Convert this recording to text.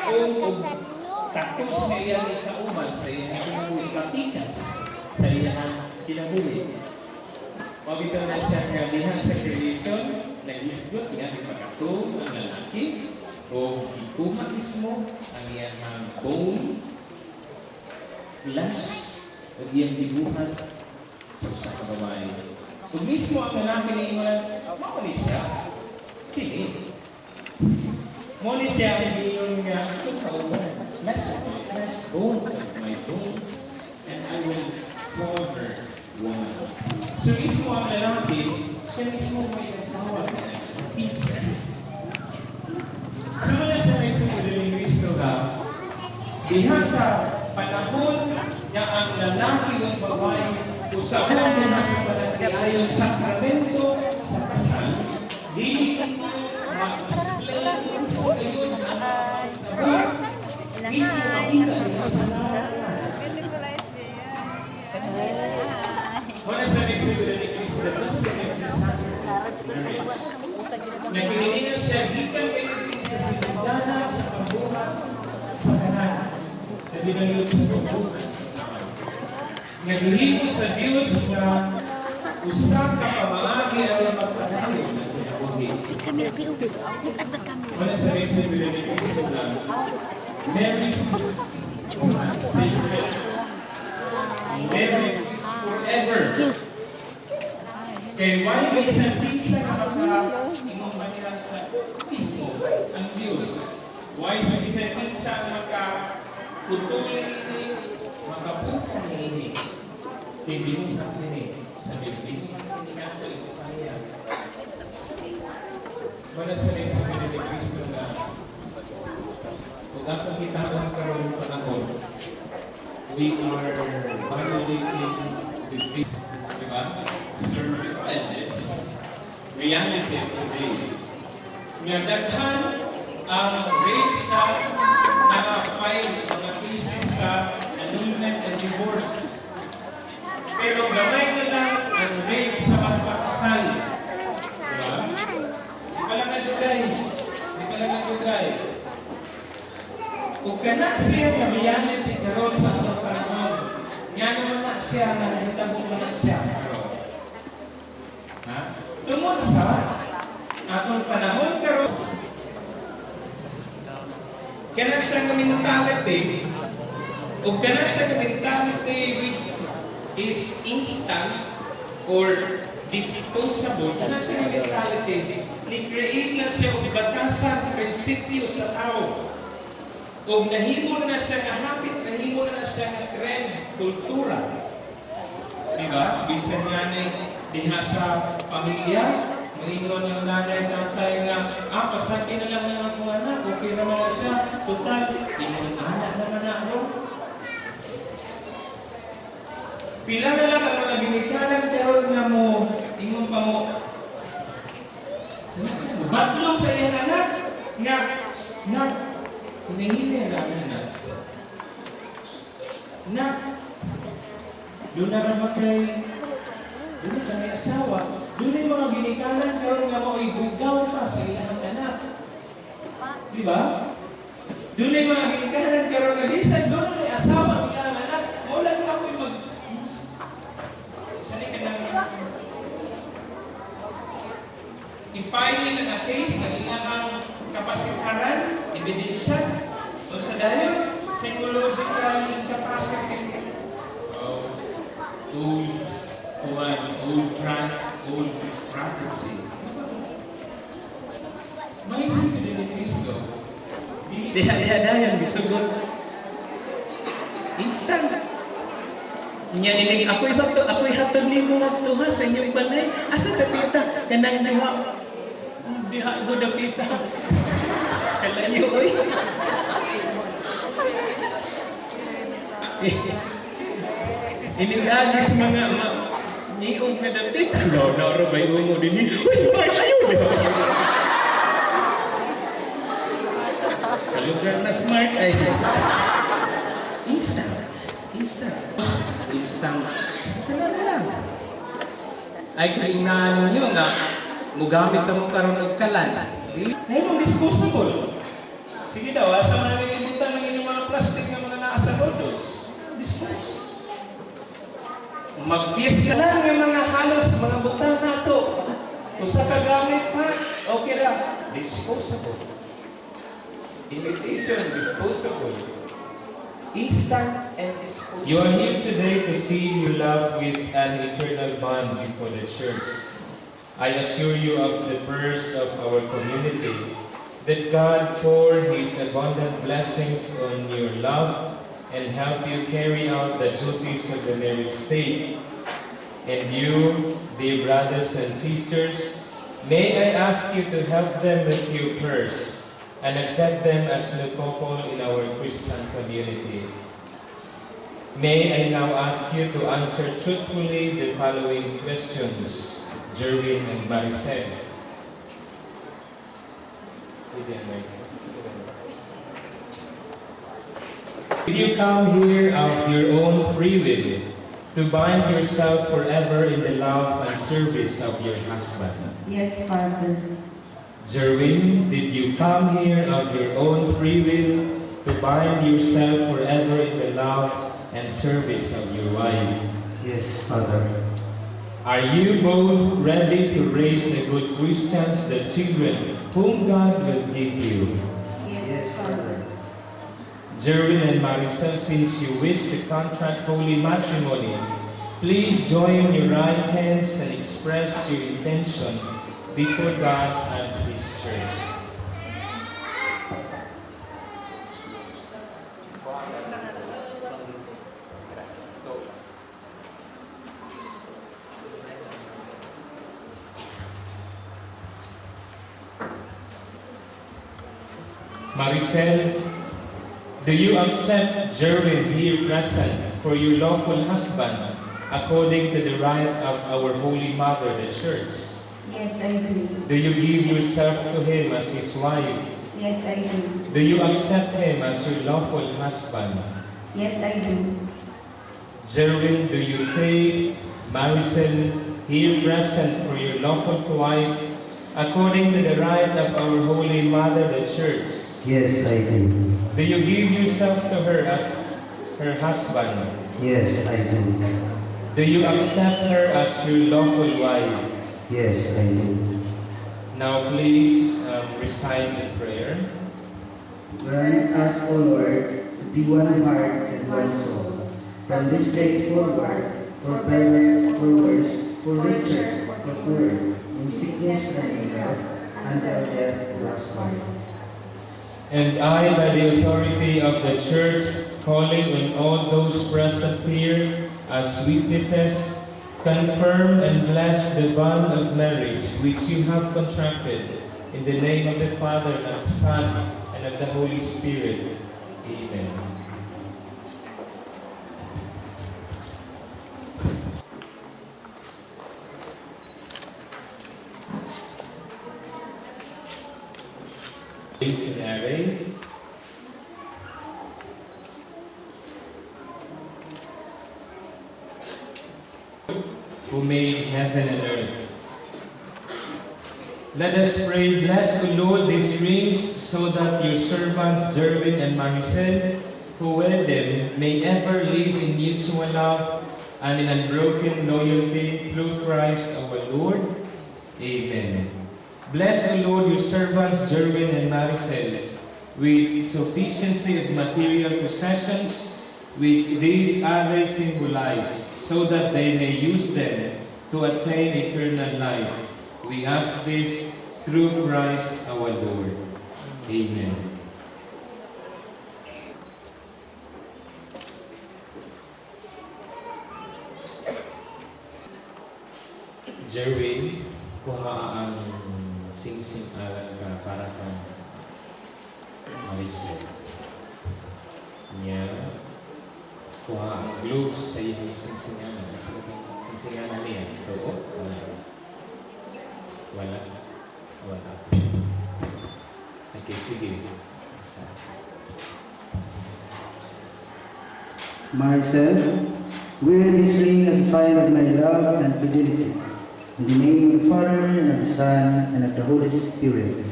haong takos sa iyang ikauman, sa iyang ikatikas, sa iyang kinabuhi. Mabitaw na siya nga dihan sa creation, nag-isgot nga di pagkatong ang lalaki, o ikuha mismo ang iyang bone, flesh, o iyang dibuhan sa usa ka babae. Kung mismo ang lalaki ni Iman, mawali siya. Hindi. Mawali siya ang iyon nga, ito sa uwan. Flesh of my flesh, bones of my bones, and I will cover one. So mismo ang lalaki, siya mismo may nagtawag na pizza. So wala siya may sumunod ni Cristo ka, diha sa panahon na ang lalaki ng babae usapan na sa panagkayayong sakramento sa kasal, hindi mag-explain sa kayo na mismo makita niya sa kasal. Wala sa nagsiguro ni Cristo na basta nagkilinan siya gikan kayo sa sinagdana sa pagbuhat sa kanan na dinalot sa pagbuhat. Naglihimo sa Diyos na usap na pamaagi ang magpanayon na sinabuhi. Wala sa nagsiguro ni Cristo na Mary is forever. Kaya why may isang pisa na maka-imong manila sa mismo ang Diyos? Why sa isang pisa na maka-putulin ini, makapukan ini, hindi mo nakini sa Biblia, hindi nga ito ito kanya. Wala sa rin sa Pili ni Cristo na kung ako kita ang karoon panahon, we are violating the peace, diba? And it's reality today. Nga daghan ang rate sa naka-file mga cases sa annulment and divorce. Pero gamay na lang ang rate sa magpakasal. Diba? Di ka lang nagugay. Di ka lang nagugay. Kung kana siya na reality karoon sa atong panahon, nga naman na siya na nahitabong na siya karoon. Tungod sa atong panahon karoon, kana siya nga mentality, o kana siya nga mentality which is instant or disposable, kana siya nga mentality, ni-create na siya o batasan prinsipyo sa tao. Kung nahimo na siya nga hapit, nahimo na siya nga trend, kultura. Diba? Bisan nga diha sa pamilya, malingon yung nanay tatay nga, pasakin na lang ng mga anak, okay naman na siya, total, ingon anak naman na ako. Pila na lang ang mga binikalan karoon nga mo, ingon pa mo, batlong sa iyang anak, nga, hinihili ang anak. Na, doon na naman kay, doon na kay asawa, doon yung mga ginikalan karoon nga mo, ibugaw pa sa iyang anak. Diba? Doon yung mga ginikalan karoon nga, bisan doon na may asawa ang iyang anak, wala na ako yung sali ka namin. I-file na na case na ilang kapasitaran, ebidensya, o sa dayon, psychological incapacity. Old strategy. May isip din ni Cristo. Diha-diha-dahan, bisugot. Instant. Ako'y hatod ni mo magtuha sa inyong balay. Asa kapita? Kanang diha ko dapita. Kalayo, oy. Inilagis mga niong na dapit. Naurabay mo din. Uy, ayaw diba? Kalugar na smart ay. Instant. Ano lang. Ay, kainaan nyo na mugamit na mo karoon ng kalan. Ay, mong disposable. Sige daw, asa man dispose. Magpiesta lang yung mga halos, mga butang na ito. Kung sa kagamit pa, okay lang. Disposable. Imitation, disposable. Instant and disposable. You are here today to see your love with an eternal bond before the church. I assure you of the prayers of our community that God pour His abundant blessings on your love and help you carry out the duties of the married state. And you, dear brothers and sisters, may I ask you to help them with your prayers and accept them as new couple in our Christian community. May I now ask you to answer truthfully the following questions, Jerwin and Maricel. Did you come here of your own free will to bind yourself forever in the love and service of your husband? Yes, Father. Jerwin, did you come here of your own free will to bind yourself forever in the love and service of your wife? Yes, Father. Are you both ready to raise a good Christians, the children whom God will give you? Yes, Father. Jerwin and Maricel, since you wish to contract holy matrimony, please join your right hands and express your intention before God and His church. Maricel, do you accept Jerwin here present for your lawful husband according to the right of our Holy Mother, the Church? Yes, I do. Do you give yourself to him as his wife? Yes, I do. Do you accept him as your lawful husband? Yes, I do. Jerwin, do you take Maricel here present for your lawful wife according to the right of our Holy Mother, the Church? Yes, I do. Do you give yourself to her as her husband? Yes, I do. Do you accept her as your lawful wife? Yes, I do. Now please recite the prayer. Grant us, O Lord, to be one heart and one soul. From this day forward, for better, for worse, for richer, for poorer, in sickness and in health, until death do us part. And I, by the authority of the Church, calling on all those present here as witnesses, confirm and bless the bond of marriage which you have contracted, in the name of the Father, and of the Son, and of the Holy Spirit. Amen. Things in array. Who made heaven and earth. Let us pray, bless, O Lord, these rings, so that your servants, Jerwin and Maricel, who wear them, may ever live in mutual love and in unbroken loyalty through Christ our Lord. Amen. Bless, O Lord, your servants, Jerwin and Maricel, with sufficiency of material possessions, which these others symbolize, so that they may use them to attain eternal life. We ask this through Christ our Lord. Amen. Jerwin, kuha ang sing-sing alam ka para kang Maricel. Niya, kuha ang gloves sa iyong sing-singanan. Sing-singanan niya. Oo? Wala. Wala. Wala. Okay, sige. Maricel, wear this ring as a sign of my love and fidelity. In the name of the Father, and of the Son, and of the Holy Spirit.